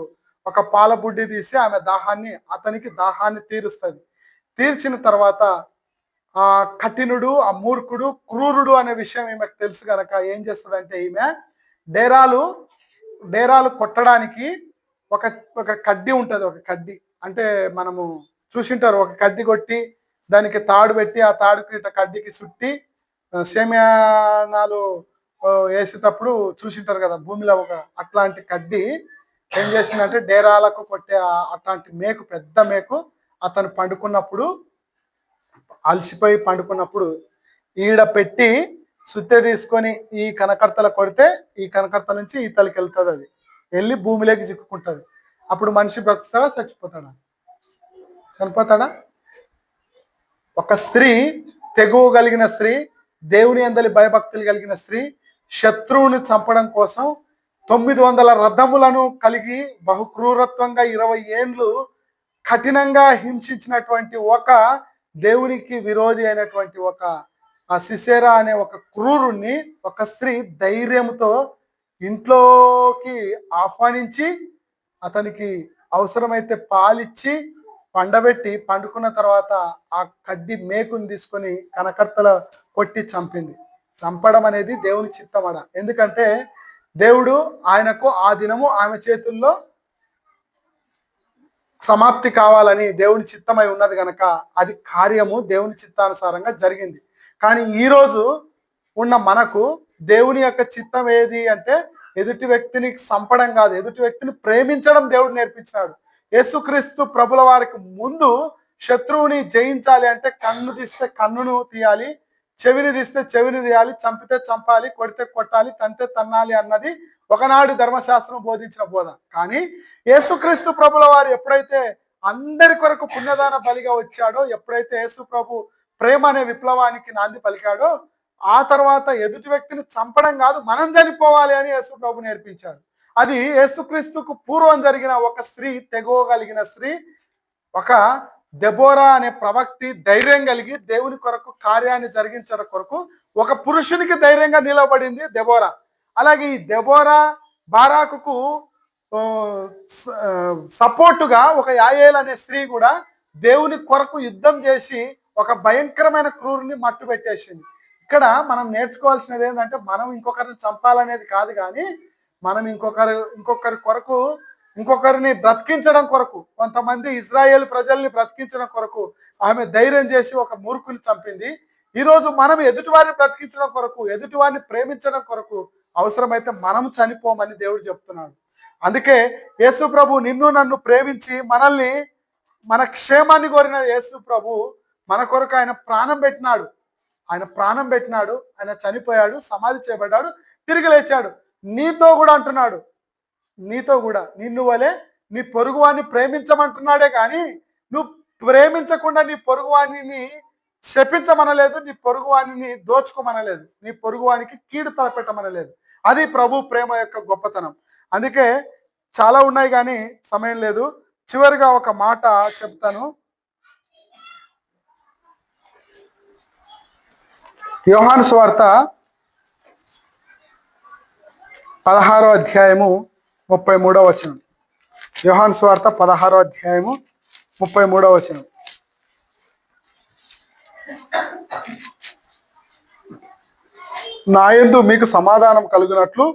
ఒక పాల బుడ్డి తీసి ఆమె అతనికి దాహాన్ని తీరుస్తుంది. తీర్చిన తర్వాత ఆ కఠినుడు, ఆ మూర్ఖుడు, క్రూరుడు అనే విషయం ఈమెకు తెలుసు కనుక ఏం చేస్తుందంటే ఈమె డేరాలు కొట్టడానికి ఒక కడ్డీ ఉంటుంది. ఒక కడ్డీ అంటే మనము చూసింటారు, ఒక కడ్డీ కొట్టి దానికి తాడు పెట్టి ఆ తాడుకి ఇట్లా కడ్డీకి చుట్టి సేమ్యానాలు వేసేటప్పుడు చూసింటారు కదా భూమిలో. అట్లాంటి కడ్డీ ఏం చేసిందంటే డేరాలకు కొట్టే అట్లాంటి పెద్ద మేకు అతను అలసిపోయి పండుకున్నప్పుడు ఈడ పెట్టి సుత్తె తీసుకొని ఈ కనకర్తల కొడితే ఈ కనకర్త నుంచి ఈతలకి వెళ్తుంది. అది వెళ్ళి భూమిలోకి చిక్కుకుంటుంది. అప్పుడు మనిషి బ్రతుకుతాడా, చచ్చిపోతాడా? చనిపోతాడా? ఒక స్త్రీ, తెగువ కలిగిన స్త్రీ, దేవుని యందలి భయభక్తులు కలిగిన స్త్రీ, శత్రువుని చంపడం కోసం 900 రథములను కలిగి బహుక్రూరత్వంగా 20 ఏండ్లు కఠినంగా హింసించినటువంటి ఒక దేవునికి విరోధి అయినటువంటి ఒక ఆ సిసేరా అనే ఒక క్రూరుణ్ణి ఒక స్త్రీ ధైర్యంతో ఇంట్లోకి ఆహ్వానించి అతనికి అవసరమైతే పాలిచ్చి పండబెట్టి పండుకున్న తర్వాత ఆ కడ్డి మేకుని తీసుకొని కనకర్తల కొట్టి చంపింది. చంపడం అనేది దేవుని చిత్తమడ. ఎందుకంటే దేవుడు ఆయనకు ఆ దినము ఆమె చేతుల్లో సమాప్తి కావాలని దేవుని చిత్తమై ఉన్నది కనుక అది కార్యము దేవుని చిత్తానుసారంగా జరిగింది. కానీ ఈరోజు ఉన్న మనకు దేవుని యొక్క చిత్తం ఏది అంటే ఎదుటి వ్యక్తిని చంపడం కాదు, ఎదుటి వ్యక్తిని ప్రేమించడం దేవుడు నేర్పించినాడు. యేసుక్రీస్తు ప్రభుల వారికి ముందు శత్రువుని జయించాలి అంటే కన్ను తీస్తే కన్నును తీయాలి, చెవిని తీస్తే చెవిని తీయాలి, చంపితే చంపాలి, కొడితే కొట్టాలి, తంతే తన్నాలి అన్నది ఒకనాడు ధర్మశాస్త్రం బోధించిన బోధ. కానీ యేసుక్రీస్తు ప్రభుల వారు ఎప్పుడైతే అందరి కొరకు పుణ్యదాన బలిగా వచ్చాడో, ఎప్పుడైతే యేసు ప్రభు ప్రేమ అనే విప్లవానికి నాంది పలికాడో, ఆ తర్వాత ఎదుటి వ్యక్తిని చంపడం కాదు మనం చనిపోవాలి అని యేసు ప్రభు నేర్పించాడు. అది యేసుక్రీస్తుకు పూర్వం జరిగిన ఒక స్త్రీ, తెగువ కలిగిన స్త్రీ, ఒక దెబోరా అనే ప్రవక్తి ధైర్యం కలిగి దేవుని కొరకు కార్యాన్ని జరిగించడం కొరకు ఒక పురుషునికి ధైర్యంగా నిలబడింది దెబోరా. అలాగే ఈ దెబోరా బారాకుకు సపోర్టుగా ఒక యాయేలు అనే స్త్రీ కూడా దేవుని కొరకు యుద్ధం చేసి ఒక భయంకరమైన క్రూరుని మట్టు పెట్టేసింది. ఇక్కడ మనం నేర్చుకోవాల్సినది ఏంటంటే మనం ఇంకొకరిని చంపాలనేది కాదు, కానీ మనం ఇంకొకరి కొరకు, ఇంకొకరిని బ్రతికించడం కొరకు, కొంతమంది ఇజ్రాయేల్ ప్రజల్ని బ్రతికించడం కొరకు ఆమె ధైర్యం చేసి ఒక మూర్ఖుని చంపింది. ఈరోజు మనం ఎదుటివారిని బ్రతికించడం కొరకు, ఎదుటివారిని ప్రేమించడం కొరకు అవసరమైతే మనం చనిపోమని దేవుడు చెప్తున్నాడు. అందుకే యేసు ప్రభు నిన్ను నన్ను ప్రేమించి మనల్ని, మన క్షేమాన్ని కోరిన యేసు ప్రభు మన కొరకు ఆయన ప్రాణం పెట్టినాడు. ఆయన చనిపోయాడు, సమాధి చేయబడ్డాడు, తిరిగి లేచాడు. నీతో కూడా అంటున్నాడు, నీతో కూడా నిన్ను వలె నీ పొరుగువాన్ని ప్రేమించమంటున్నాడే కానీ నువ్వు ప్రేమించకుండా నీ పొరుగువాణిని శపించమనలేదు, నీ పొరుగువాణిని దోచుకోమనలేదు, నీ పొరుగువానికి కీడు తలపెట్టమనలేదు. అది ప్రభు ప్రేమ యొక్క గొప్పతనం. అందుకే చాలా ఉన్నాయి కానీ సమయం లేదు. చివరిగా ఒక మాట చెప్తాను. యోహాను సువార్త 16వ అధ్యాయము 33వ వచనం. యోహాను సువార్త 16వ అధ్యాయము 33వ వచనం. నా యందు మీకు సమాధానం కలుగునట్లు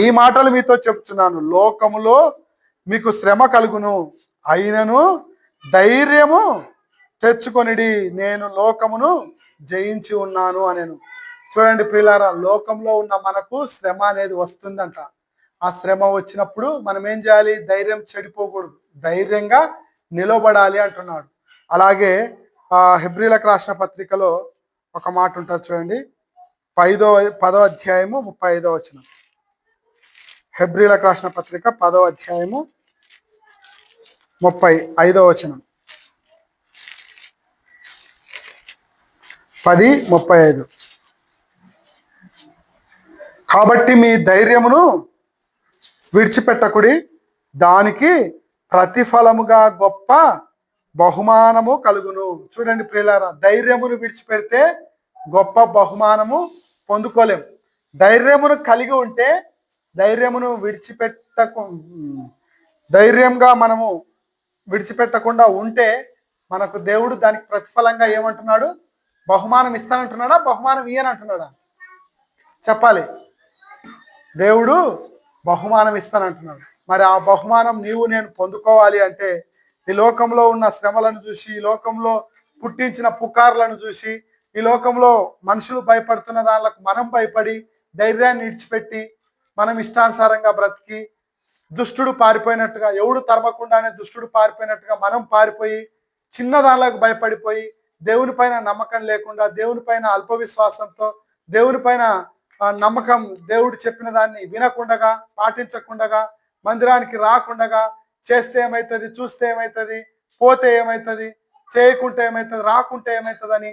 ఈ మాటలు మీతో చెప్తున్నాను. లోకములో మీకు శ్రమ కలుగును, అయినను ధైర్యము తెచ్చుకొనిడి, నేను లోకమును జయించి ఉన్నాను అనేను. చూడండి ప్రియులారా, లోకంలో ఉన్న మనకు శ్రమ అనేది వస్తుందంట. ఆ శ్రమ వచ్చినప్పుడు మనం ఏం చేయాలి? ధైర్యం చెడిపోకూడదు, ధైర్యంగా నిలబడాలి అంటున్నాడు. అలాగే హెబ్రీలకు రాసిన పత్రికలో ఒక మాట ఉంటుంది చూడండి, 10వ అధ్యాయము 35వ వచనం. హెబ్రీలకు రాసిన పత్రిక 10వ అధ్యాయము 35వ వచనం. 10:35. కాబట్టి మీ ధైర్యమును విడిచిపెట్టకుడి, దానికి ప్రతిఫలముగా గొప్ప బహుమానము కలుగును. చూడండి ప్రియులారా, ధైర్యమును విడిచిపెడితే గొప్ప బహుమానము పొందుకోలేం. ధైర్యమును కలిగి ఉంటే, ధైర్యమును ధైర్యంగా మనము విడిచిపెట్టకుండా ఉంటే మనకు దేవుడు దానికి ప్రతిఫలంగా ఏమంటున్నాడు? బహుమానం ఇస్తానంటున్నాడా, బహుమానం ఇయ్యనంటున్నాడా? చెప్పాలి. దేవుడు బహుమానం ఇస్తానంటున్నాడు. మరి ఆ బహుమానం నీవు నేను పొందుకోవాలి అంటే ఈ లోకంలో ఉన్న శ్రమలను చూసి, ఈ లోకంలో పుట్టించిన పుకార్లను చూసి, ఈ లోకంలో మనుషులు భయపడుతున్న దానికి మనం భయపడి ధైర్యాన్ని విడిచిపెట్టి మనం ఇష్టానుసారంగా బ్రతికి, దుష్టుడు పారిపోయినట్టుగా, ఎవడు తరమకుండానే దుష్టుడు పారిపోయినట్టుగా మనం పారిపోయి చిన్న దానిలకు భయపడిపోయి దేవుని పైన నమ్మకం లేకుండా, దేవుని పైన అల్ప విశ్వాసంతో, దేవుని పైన నమ్మకం, దేవుడు చెప్పిన దాన్ని వినకుండగా, పాటించకుండగా, మందిరానికి రాకుండగా, చేస్తే ఏమవుతుంది, చూస్తే ఏమవుతుంది, పోతే ఏమవుతుంది, చేయకుంటే ఏమవుతుంది, రాకుంటే ఏమవుతుంది అని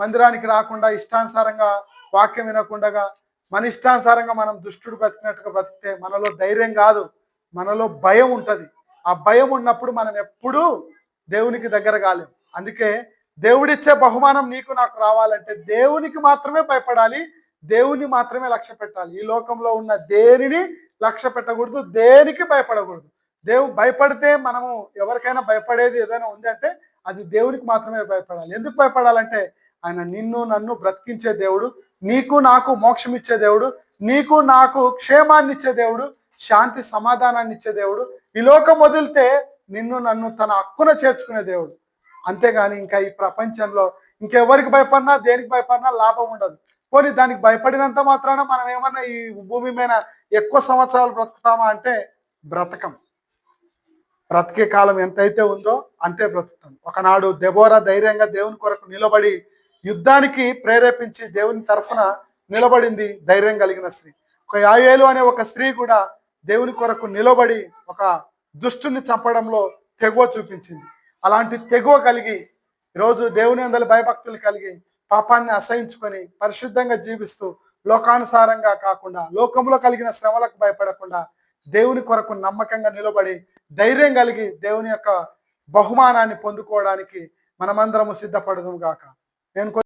మందిరానికి రాకుండా ఇష్టానుసారంగా వాక్యం వినకుండగా మన ఇష్టానుసారంగా మనం దుష్టుడు బ్రతికినట్టుగా బ్రతికితే మనలో ధైర్యం కాదు, మనలో భయం ఉంటుంది. ఆ భయం ఉన్నప్పుడు మనం ఎప్పుడూ దేవునికి దగ్గర కాలేం. అందుకే దేవుడిచ్చే బహుమానం నీకు నాకు రావాలంటే దేవునికి మాత్రమే భయపడాలి, దేవుని మాత్రమే లక్ష్య పెట్టాలి. ఈ లోకంలో ఉన్న దేనిని లక్ష్య పెట్టకూడదు, దేనికి భయపడకూడదు. భయపడితే మనము ఎవరికైనా భయపడేది ఏదైనా ఉంది అంటే అది దేవునికి మాత్రమే భయపడాలి. ఎందుకు భయపడాలంటే ఆయన నిన్ను నన్ను బ్రతికించే దేవుడు, నీకు నాకు మోక్షం ఇచ్చే దేవుడు, నీకు నాకు క్షేమాన్ని ఇచ్చే దేవుడు, శాంతి సమాధానాన్ని ఇచ్చే దేవుడు. ఈ లోకం వదిలితే నిన్ను నన్ను తన హక్కున చేర్చుకునే దేవుడు. అంతేగాని ఇంకా ఈ ప్రపంచంలో ఇంకెవరికి భయపడినా దేనికి భయపడినా లాభం ఉండదు. పోనీ దానికి భయపడినంత మాత్రాన మనం ఏమన్నా ఈ భూమి మీద ఎక్కువ సంవత్సరాలు బ్రతుకుతామా అంటే బ్రతకం. బ్రతికే కాలం ఎంతైతే ఉందో అంతే బ్రతుకుతాం. ఒకనాడు దెబోరా ధైర్యంగా దేవుని కొరకు నిలబడి యుద్ధానికి ప్రేరేపించి దేవుని తరఫున నిలబడింది ధైర్యం కలిగిన స్త్రీ. ఒక యాయేలు అనే ఒక స్త్రీ కూడా దేవుని కొరకు నిలబడి ఒక దుష్టుని చంపడంలో తెగువ చూపించింది. అలాంటి తెగువ కలిగి ఈరోజు దేవుని అందరి భయభక్తులు కలిగి పాపాన్ని అసహించుకొని పరిశుద్ధంగా జీవిస్తూ లోకానుసారంగా కాకుండా, లోకంలో కలిగిన శ్రమలకు భయపడకుండా దేవుని కొరకు నమ్మకంగా నిలబడి ధైర్యం కలిగి దేవుని యొక్క బహుమానాన్ని పొందుకోవడానికి మనమందరము సిద్ధపడదుము గాక. నేను